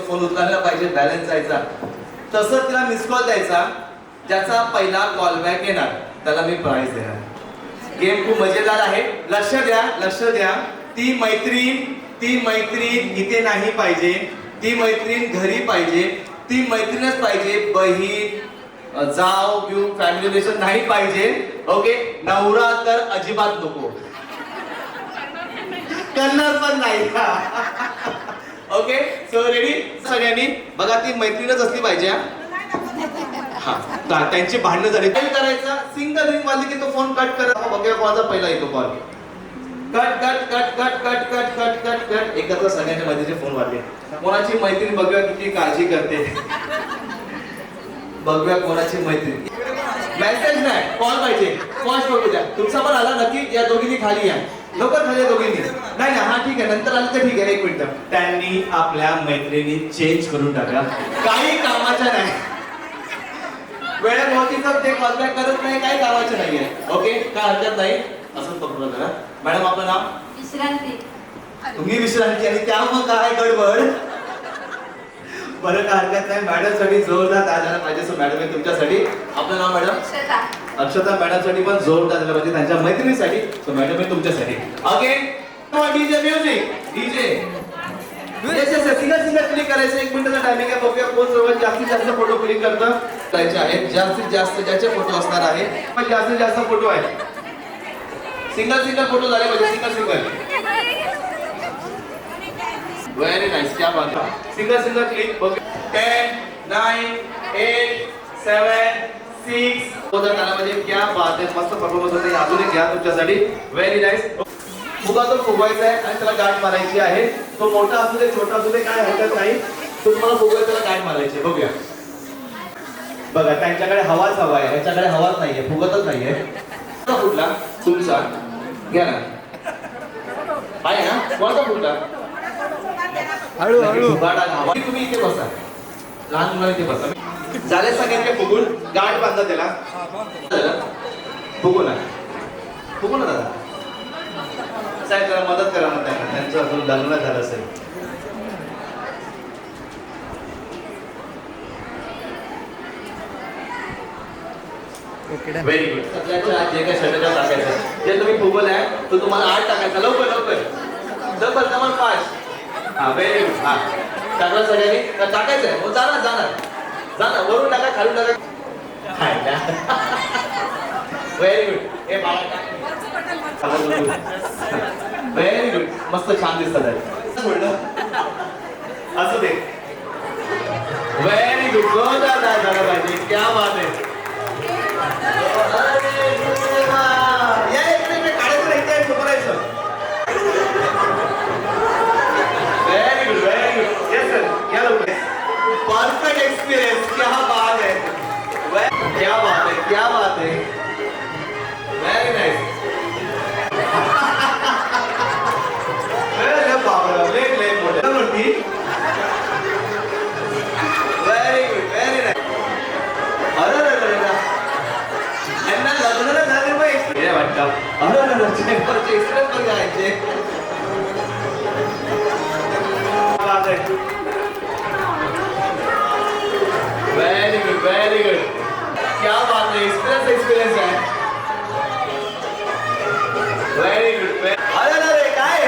Phone उचलायला पाहिजे, balance जायचा. तसं तिला मिस कॉल द्यायचा, ज्याचा पहिला कॉल बॅक येणार त्याला मी प्राइज देणार. गेम खूप मजेदार आहे. लक्ष द्या, लक्ष द्या. ती मैत्रीण इथे नाही पाहिजे, ती मैत्रीण घरी पाहिजे, ती मैत्रीणच पाहिजे. बहीण, जाव बिऊ, फॅमिली रिलेशन नाही पाहिजे. ओके, नवरा तर अजिबात नको, करणार पण नाही. ओके, सो रेडी सगळ्यांनी. बघा, ती मैत्रीणच असली पाहिजे. हा, त्यांची भांडणं झाली काय करायचं, सिंगल रिंग वाजली की तो फोन कट करत. बघूया कोणाचा पहिला येतो call. Cut cut cut cut cut cut cut cut cut. एकत्र सगळ्यांच्या मैत्रीचे फोन वाजले. कोणाची मैत्रीण बघूया किती काळजी करते. बघूया कोणाची मैत्रीण. मेसेज नाही, कॉल पाहिजे. फास्ट बघू द्या. तुमचा पण आला नक्की. या दोघींनी खाली या, लवकर खाली या दोघींनी. नाही ना, हा ठीक आहे, नंतर आलं तर ठीक आहे. एक मिनिट. त्यांनी आपल्या मैत्रिणी चेंज करून टाकला, काही कामाच्या नाही. वेळेभोवतीचं ते कॉल बॅक करत नाही, काही कामाचं नाहीये. ओके, काय हरकत नाही. असं पकडून करा. मॅडम आपलं नाव? विश्रांती. तुम्ही विश्रांती आणि त्या मग काय गडबड. बरं, काय हरकत नाही. मॅडम साठी जोरदार ताल झाला पाहिजे. सो मॅडम आहे तुमच्यासाठी. आपलं नाव मॅडम? अक्षता. अक्षता मॅडम साठी पण जोरदार झाला पाहिजे, त्यांच्या मैत्रिणीसाठी. सो मॅडम आहे तुमच्यासाठी. Okay, DJ music. DJ single click करायचं. 1 मिनिटाचा टायमिंग आहे. बघूया कोण सर्वात जास्तीत जास्त फोटो क्लिक करतं. त्याचे आहेत जास्तीत जास्त ज्याचे फोटो असणार आहे, पण जास्तीत जास्त फोटो आहेत. सिंगल फोटो झाले पाहिजे. Single very nice. क्या बात आहे. Single click. बघ, 10 9 8 7 6 होता त्याला म्हणजे क्या बात आहे. मस्त परफॉर्मन्स होते. अजून एक घ्या तुमच्यासाठी. Very nice. फुगा तो फुगवायचा आहे आणि त्याला गाठ मारायची आहे. तो मोठा असू दे छोटा असू दे काय हरकत नाही. तुम्हाला फुगवायचा, त्याला गाठ मारायची. बघूया. बघा, त्यांच्याकडे हवाच हवा आहे, ह्याच्याकडे हवाच नाहीये, फुगतच नाहीये. फुटला तुमचा घ्या ना. आहे ना, कोणता फुटला? हळू हळू. तुम्ही इथे बसा, लहान मुलांना इथे बसा. झाले सगळ्यांचे फुगून. गाठ बांधा त्याला. फुगू ना, फुगू ना दादा. साहेब जरा मदत करा ना त्यांना, त्यांचं अजून लग्न झालं असेल. Very good. सगळ्यांच्या आत जे काही शर्टच्या टाकायचं, जे तुम्ही फुगवलं आहे तो तुम्हाला 8 टाकायचा. लवकर लवकर डबल डबल 5. हा, व्हेरी गुड. हा, टाकलं सगळ्यांनी. टाकायचं आहे. जाणार जाणार जाणार. वरून टाका, खालून टाका. Very good. हे बाळा व्हेरी गुड. मस्त छान दिसतात. असं दे. Very good. जोरदार झालं पाहिजे. क्या बात आहे. Very good very good. Yes sir, क्या लोग परफेक्ट एक्सपीरियंस. क्या बात है, क्या बात है, क्या बात है. Very nice. लेट मोठे मोठी. Very good very nice. अरे यांना लग्नाला झाले मग एक्सपिरियन्स वाटतं. अरे एक्सपिरियन्स पण घ्यायचे. Very good very good. क्या बात है. एक्सपिरियन्स आहे. Very good. अरे काय.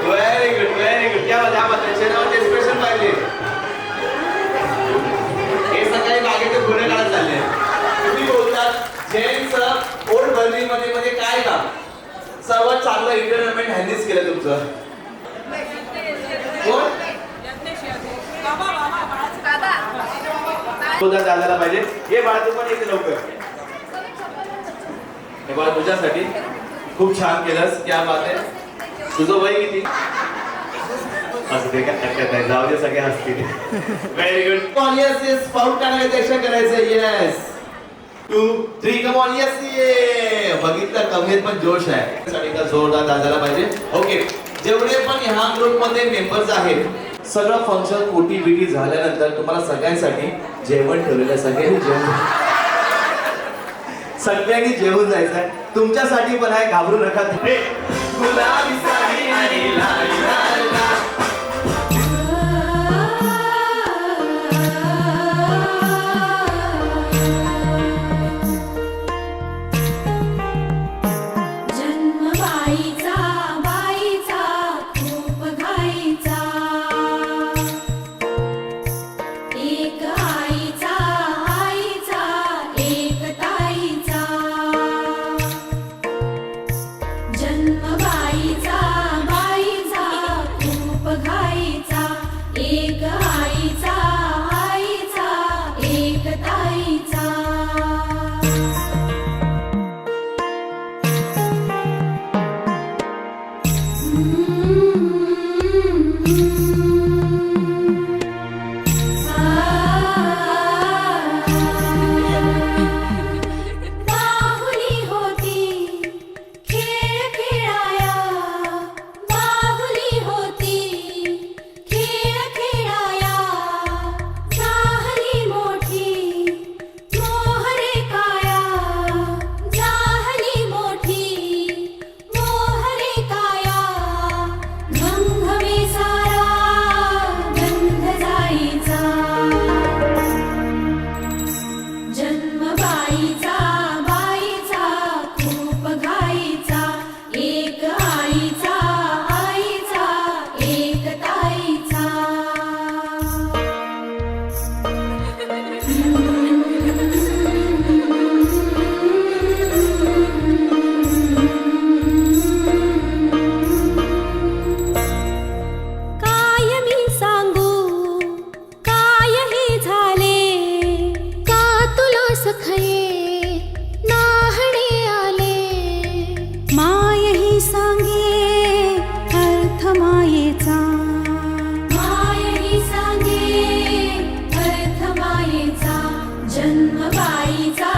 Very good very good. क्या बात है. चेहऱ्यावरचे एक्सप्रेशन पाहिले. हे सकाळी बागेचे गुन्हे काढत चालले. तुम्ही बोलतात जेम्स ओल्ड बर्लिन मध्ये काय काम सर्वात चांगलं एंटरटेनमेंट हँडीच केलं तुमचं. झाला पाहिजे. हे बाळा तू पण येते लवकर. हे बाळा तुझ्यासाठी. खूप छान केलंस. क्या बात आहे. तुझं वय किती? असं ते काय जाऊ दे, सगळे हसतील. Very good. Yes yes. पाऊट टाकायचं, एक्शन करायचं. Yes 2 3 come on. येस ये बघितलं, कमेत पण जोश आहे. साठी का जोरदार झाला पाहिजे. ओके, जेवढे पण ह्या ग्रुप मध्ये मेंबर्स आहेत, सगळं फंक्शन ओटी बिटी झाल्यानंतर तुम्हाला सगळ्यांसाठी जेवण ठेवलेलं आहे. सगळ्यांनी जेवून जायचंय. तुमच्यासाठी पण आहे, घाबरू नका. गुलाबी साडी ला ला ला. जन्म बाईचा बाईचा खूप घाईचा एक आईचा आईचा एक ताईचा जन्म बाईचा बाईचा खूप घाईचा एक आईचा आईचा एक ताईचा बाहुली होती खेळ खेळाया बाहुली होती खेळ खेळाया झाली मोठी मोहरे काया झाली मोठी मोहरे काया घमघमे सारा गंध जाईचा जन्म बाईचा बाईचा खूप घाईचा एक आईचा आईचा एक ताईचा काय मी सांगू काय हे झाले का तुला सखये नाहणे आले माय ही सांगे अर्थ मायेचा माय ही सांगे अर्थ मायेचा जन्म बाईचा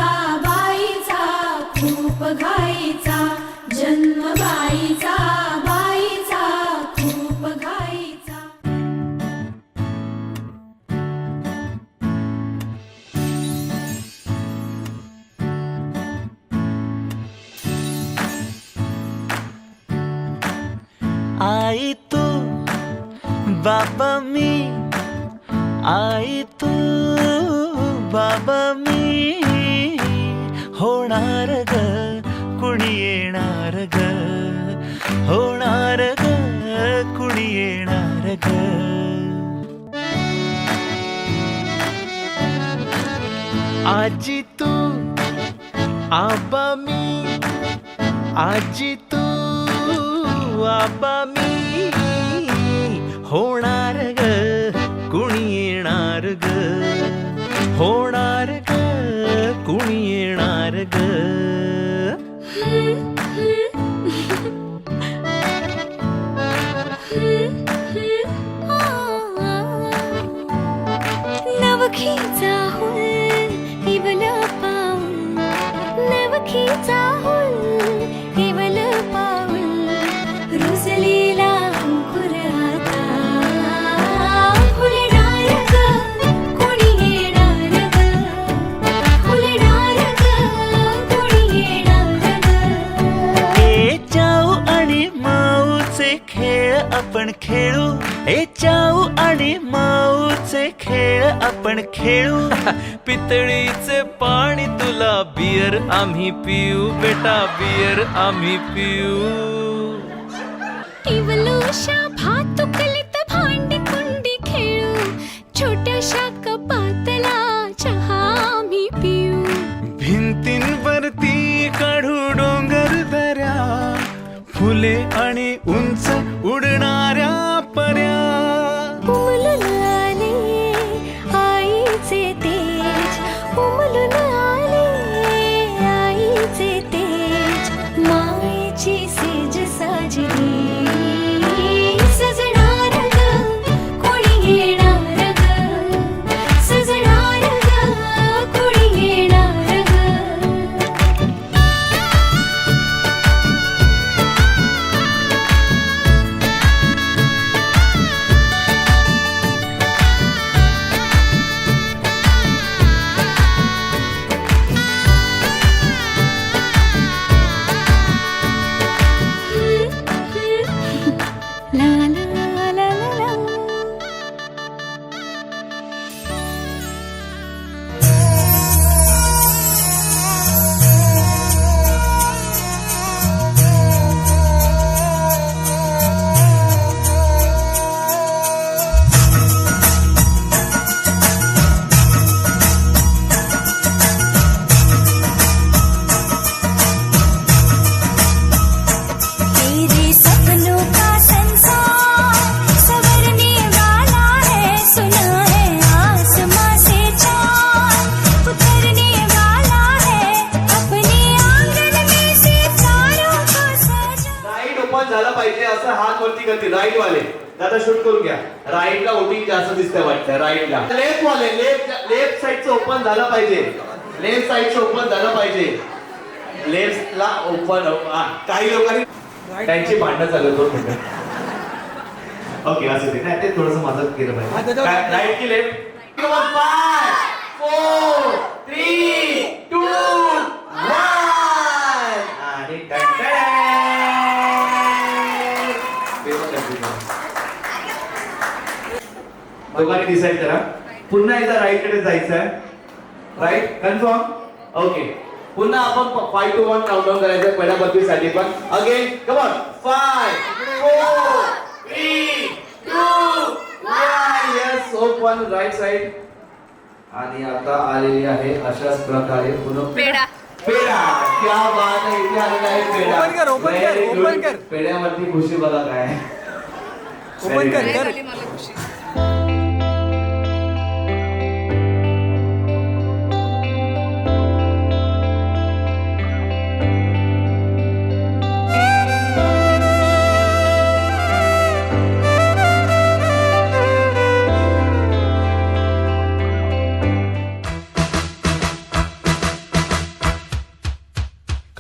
बाईचा खूप घाईचा जन्म बाईचा बाईचा खूप घाईचा आई तू बाबा मी आई तू बाबा मी होणार ग कुणी येणार ग होणार ग कुणी येणार ग आजी तू आबा मी आजी तू आबा मी होणार ग कुणी येणार ग होणार ग कुणी येणार ग नवखीचा हुल इवल पाऊल नवखीचा हुल इवल पाऊल रुजलेला अंकुर आता फुलणार ग कोणी येणार ग फुलणार ग कोणी येणार ग ए चाऊ आणि माऊचे खेळ आपण खेळू ए चाऊ आणि माऊचे खेळ आपण खेळू पितळीचे पाणी तुला बियर आम्ही पिऊ बेटा बियर आम्ही पिऊ इवलूशा भातुकलीत भांडी कुंडी खेळू छोट्याशा कपातला चहा आम्ही पिऊ भिंतींवरती काढू डोंगर दऱ्या फुले आणि उंच उडणाऱ्या पर्या उमलून आले आईचे तेज उमलून आले आईचे तेज मायेची सेज साजली सजणार ग कोणी येणार ग सजणार ग कोणी येणार ग झालं पाहिजे असं हात वरती करतील राईट वाले. दादा शूट करून घ्या. राईटला वोटिंग जास्त दिसतंय वाटतं. राईटला लेफ्ट वाले लेफ्ट साईडचं ओपन झालं पाहिजे. लेफ्ट साईडचं ओपन झालं पाहिजे. लेफ्टला ओपन. काही लोकांनी त्यांची भांडणं चालू दोन मिनिटं. ओके असं ते नाही ते थोडंसं माझं केलं पाहिजे. राईट की लेफ्ट. 5 4 3 2 1 आणि दोघांनी डिसाईड करा. पुन्हा एकदा राईट कडे जायचं आहे. Right confirm. ओके पुन्हा आपण 5 to 1 काउंट डाऊन करायचं पहिल्या पदवीसाठी पण. Again come on. 5 4 3 2 1 yes open right side. आणि आता आलेली आहे अशाच प्रकारे पुन्हा पेढा. पेढा. क्या बात आहे. इथे आलेला आहे पेढा. ओपन कर, ओपन कर, Very good. ओपन कर. पेढ्यावरती खुशी बघा काय. ओपन कर कर. झाली मला खुशी.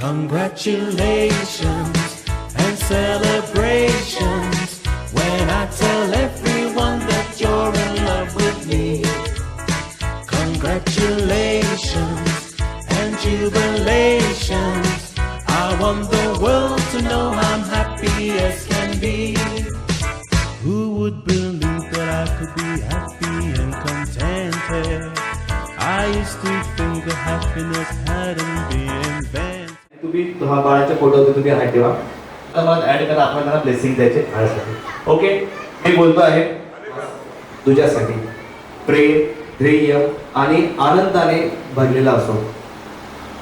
Congratulations and celebrations when I tell everyone that you're in love with me. Congratulations and jubilations. I want the world to know I'm happy as can be. Who would believe that I could be happy and contented? I used to think that happiness hadn't been invented. तुम्ही बाळाच्या फोटोवरती तुम्ही हात ठेवा. आता मला add करा. आपण त्यांना ब्लेसिंग द्यायचे बाळासाठी. ओके मी बोलतो आहे तुझ्यासाठी प्रेम ध्येय आणि आनंदाने भरलेला असो.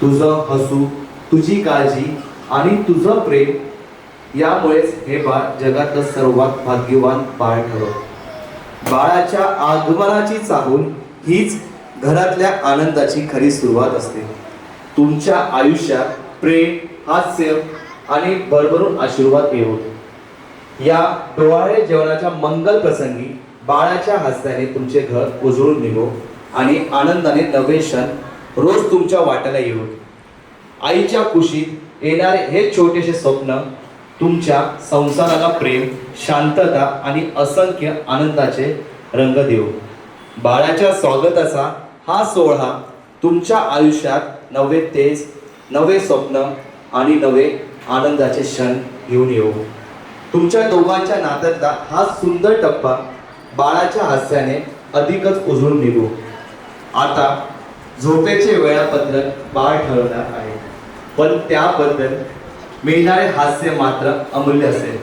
तुझं हसू तुझी काळजी आणि तुझं प्रेम यामुळेच हे बाळ जगातलं सर्वात भाग्यवान बाळ ठरव. बाळाच्या आगमनाची चाहूल हीच घरातल्या आनंदाची खरी सुरुवात असते. तुमच्या आयुष्यात प्रेम हास्य आणि भरभरून आशीर्वाद येऊ. या डोहाळे जेवणाच्या मंगल प्रसंगी बाळाच्या हस्त्याने तुमचे घर उजळून निघो आणि आनंदाने नवे क्षण रोज तुमच्या वाट्याला येऊ. आईच्या कुशीत येणारे हे छोटेसे स्वप्न तुमच्या संसाराला प्रेम शांतता आणि असंख्य आनंदाचे रंग देऊ. बाळाच्या स्वागताचा हा सोहळा तुमच्या आयुष्यात नवे तेज नवे स्वप्न आणि नवे आनंदाचे क्षण घेऊन येऊ. तुमच्या दोघांच्या नात्यातला हा सुंदर टप्पा बाळाच्या हास्याने अधिकच उजळून निघू. आता झोपेचे वेळापत्रक बाळ ठरवणार आहे पण त्याबद्दल मिळणारे हास्य मात्र अमूल्य असेल.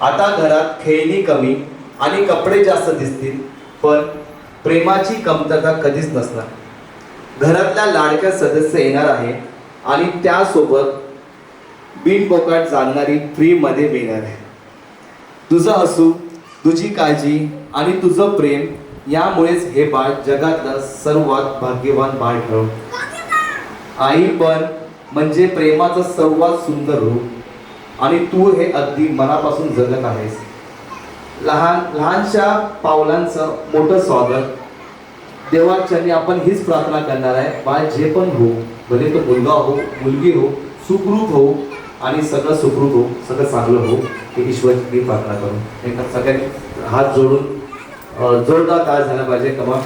आता घरात खेळणी कमी आणि कपडे जास्त दिसतील पण प्रेमाची कमतरता कधीच नसणार. घरातल्या लाडक्या सदस्य येणार आहे आणि त्यासोबत बिनबोकाट जाणणारी फ्री मध्ये मिळणार आहे. तुझं हसू तुझी काळजी आणि तुझं प्रेम यामुळेच हे बाळ जगातलं सर्वात भाग्यवान बाळ ठरव. आई पण म्हणजे प्रेमाचं सर्वात सुंदर रूप आणि तू हे अगदी मनापासून जगत आहेस. लहानशा पावलांचं मोठं स्वागत. देवाचरणी आपण हीच प्रार्थना करणार आहे. बाळ जे पण हो भले तो मुलगा हो मुलगी हो सुखरूप हो आणि सगळं सुखरूप हो सगळं चांगलं हो हे ईश्वरची प्रार्थना करू. एका सगळ्यांनी हात जोडून जोरदार टाळ झाला पाहिजे. कमा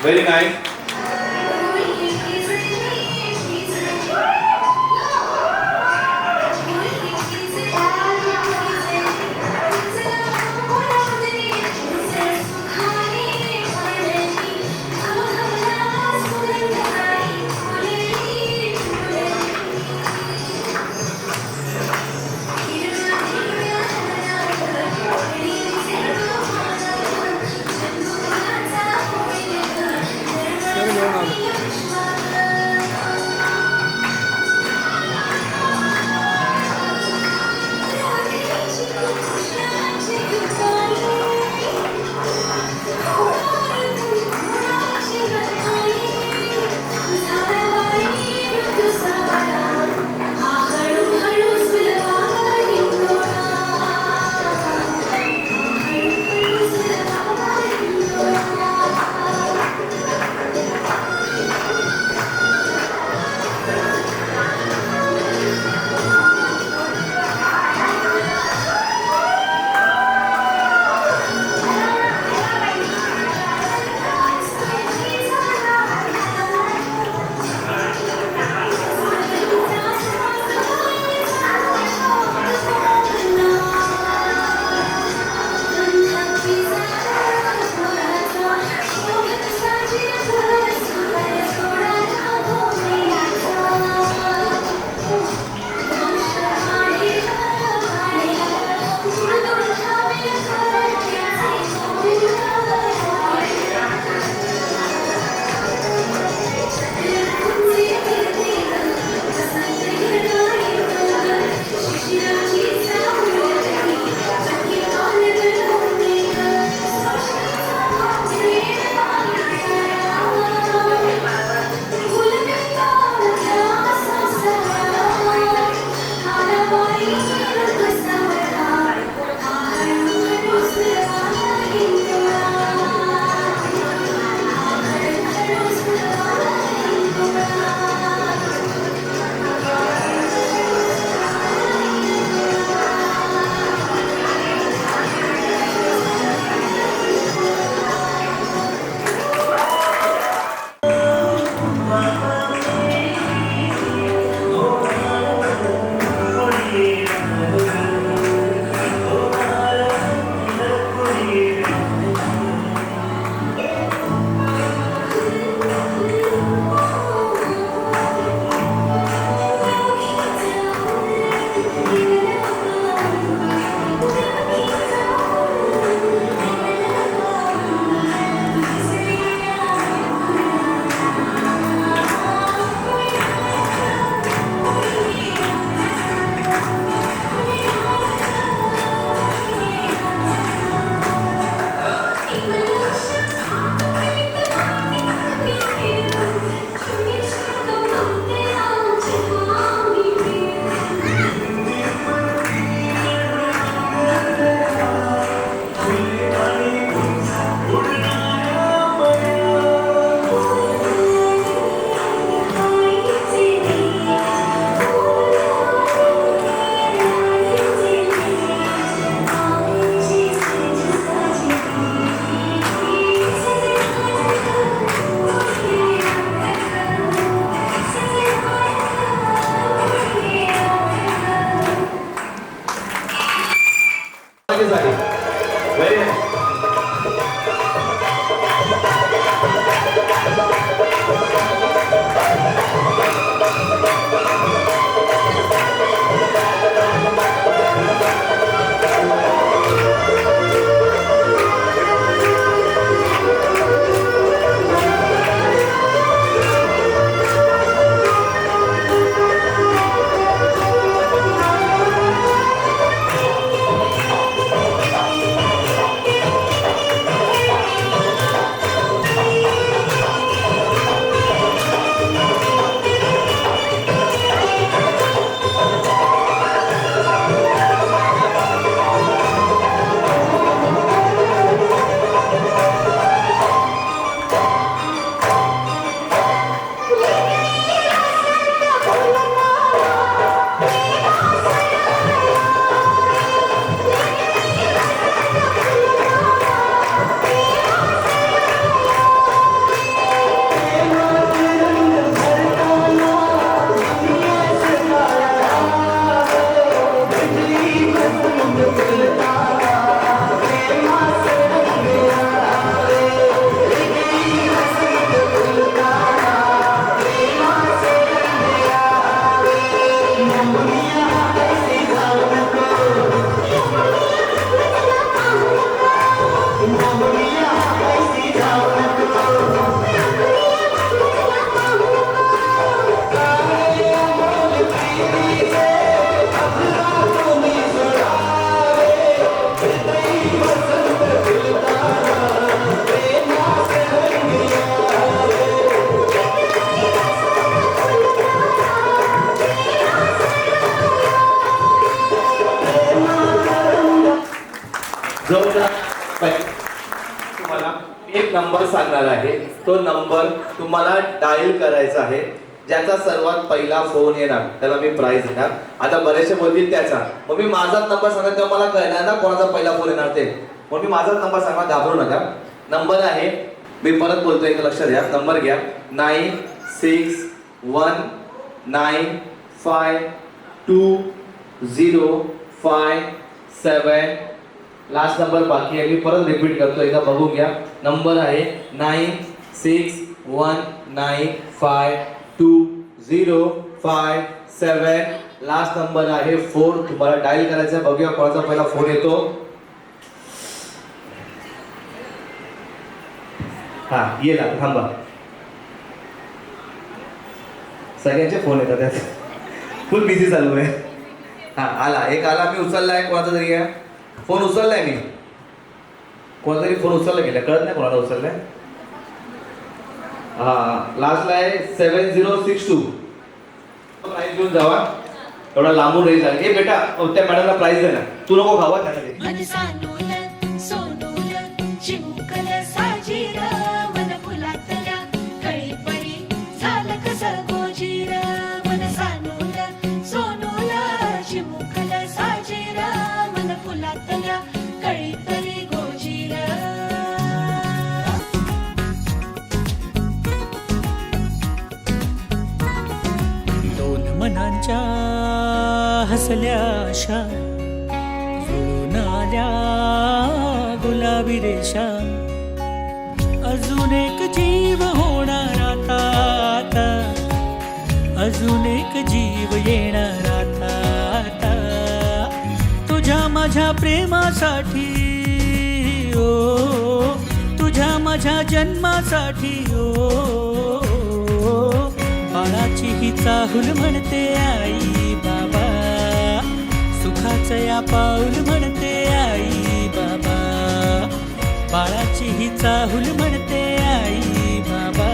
व्हेरी नाईस. जो तुम्हाला एक नंबर सांगणार आहे, तो नंबर तुम्हाला डायल करायचा आहे. ज्याचा सर्वात पहिला फोन येणार त्याला मी प्राइज देणार. आता बरेचसे बोलतील त्याचा, मग मी माझाच नंबर सांगणार तेव्हा मला कळणार ना कोणाचा पहिला फोन येणार ते. मग मी माझाच नंबर सांगणार, घाबरू नका. नंबर आहे, मी परत बोलतोय, एक लक्षात घ्या. नंबर घ्या 9619520557. लास्ट नंबर बाकी आहे, मी परत रिपीट करतो, एकदा बघून घ्या. नंबर आहे 9619520557. लास्ट नंबर आहे 4. तुम्हाला डायल करायचा आहे. बघूया कोणाचा पहिला फोन येतो. हा येला, थांबा. सगळ्यांचे फोन येतात त्यात, फुल बिझी चालू आहे. हा आला, एक आला, मी उचललाय. कोणाचा तरी आहे फोन, उचललाय मी. कोणातरी फोन उचलला गेला, कळत नाही कोणाला उचललाय. हा लास्टला आहे 7062. प्राइस घेऊन जावा, एवढा लांबून रेंज आहे. बेटा त्या मॅडमला प्राइस दे ना, तू नको खावा त्याला दे. मन सानूल सोनूल चिमुकल साजीर मन फुलातल्या कळीपरी झालं कसं गोजीर. मन सानूल सोनूल चिमुकल साजीर मन फुलातल्या कळीपरी गोजीर. दोन मनांच्या हसल्या आशा जुळून आल्या गुलाबी रेषा. अजून एक जीव होणार आता, आता अजून एक जीव येणार आता, आता तुझ्या माझ्या प्रेमासाठी. ओ तुझ्या माझ्या जन्मासाठी. ओ बाळाची ही चाहूल म्हणते आई बाबा, सुखाचं या पाऊल म्हणते आई बाबा. बाळाची ही चाहूल म्हणते आई बाबा,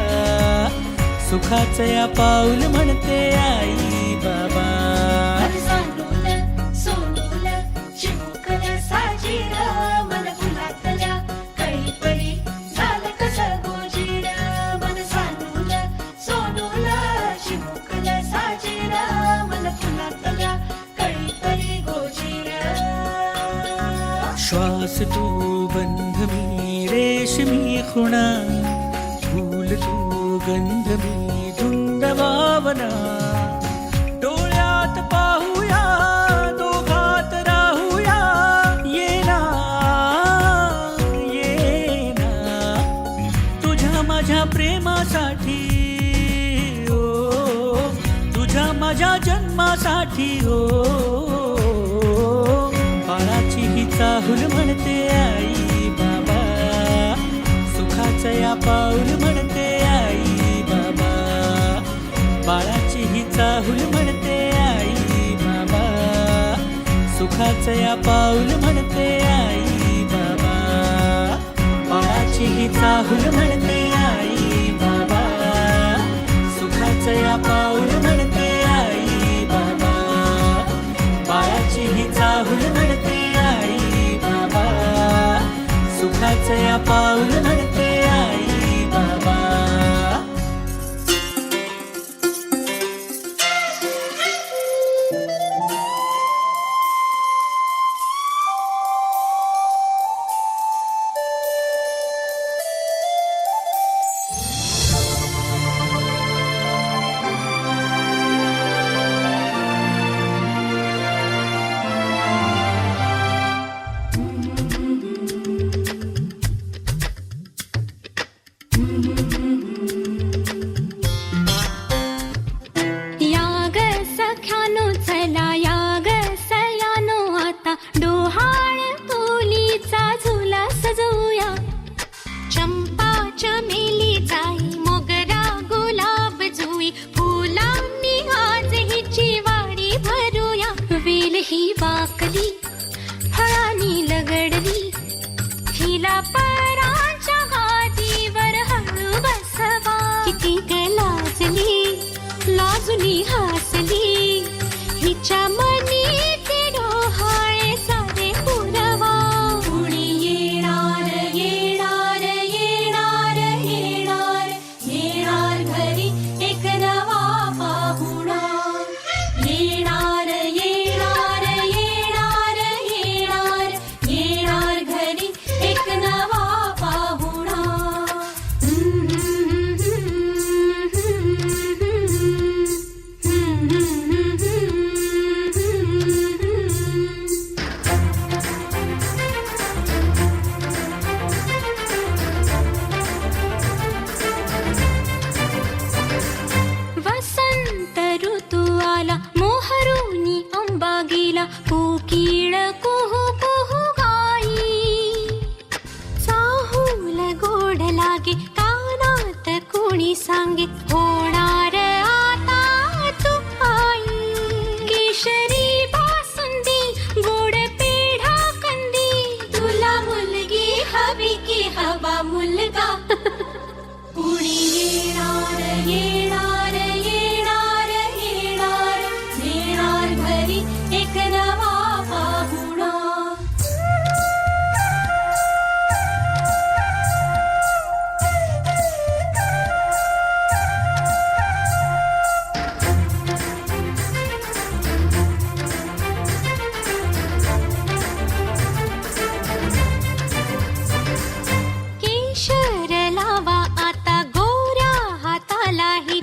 सुखाचं या पाऊल म्हणते आई बाबा. मन सानूल सोनूल चिमुकल साजीर मन फुलातल्या कळीपरी झालं कसं गोजीर. मन सानूल सोनूल चिमुकल साजीर मन फुलातल्या कळीपरी गोजीर. श्वास तू बंध मी रेशमी खुणा, फूल तू गंध मी धुंद भावना. डोळ्यात पाहूया दोघात राहूया, ये ना ये ना तुझ्या माझ्या प्रेमासाठी. ओ तुझ्या माझ्या जन्मासाठी. ओ बाळाची ही चाहूल म्हणते आई बाबा, सुखाचं या पाऊल म्हणते आई बाबा. बाळाची ही चाहूल म्हणते आई बाबा, सुखाचं या पाऊल म्हणते आई बाबा. बाळाची ही चाहूल म्हणते आई बाबा, सुखाचं या पाऊल म्हणते आई बाबा. बाळाची ही चाहूल म्हणते आई बाबा, सुखाचं या पाऊल म्हणते आई बाबा. या ग सख्यानो चला या ग सयानो आता डोहाळ तोलीचा झुला सजवूया. चंपा चमेली जाई मोगरा गुलाब जुई फुलांनी आज हिची वाडी भरूया. वेल ही वाकली फळांनी लगडली हिला पराच्या गादीवर हळू बसवा. किती ग लाजली लाजुनी हसली हिच्या मनी ते डोहाळे सारे पुरवा. कुणी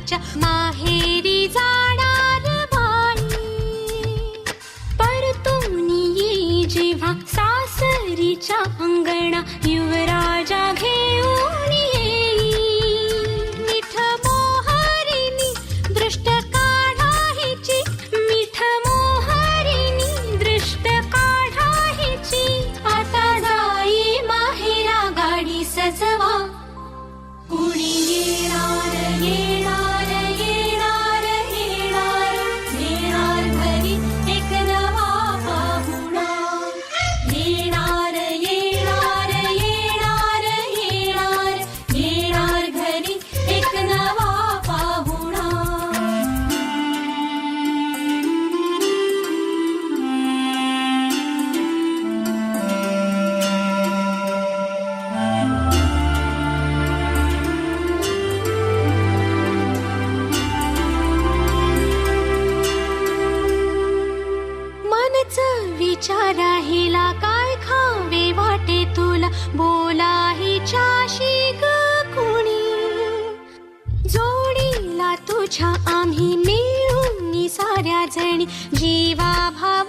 आईच्या माहेरी जाणार बाई. परतून येई जेव्हा सासरीच्या अंगणा युवराजा घेऊन येई. मिठ मोहरिणी दृष्ट काढा हिची, मिठ मोहरिणी दृष्ट काढा हिची. आता जाई माहेरा गाडी सजवा, कुणी येणार येणार येणार येणार, येणार घरी एक नवा पाहुणा. येणार येणार येणार येणार, येणार घरी एक नवा पाहुणा. मनच विचारा हिला काय खावे वाटे तुला, बोला हिच्याशी ग कुणी. जोडीला तुझ्या आम्ही मिळून साऱ्या जणी, जीवा भाव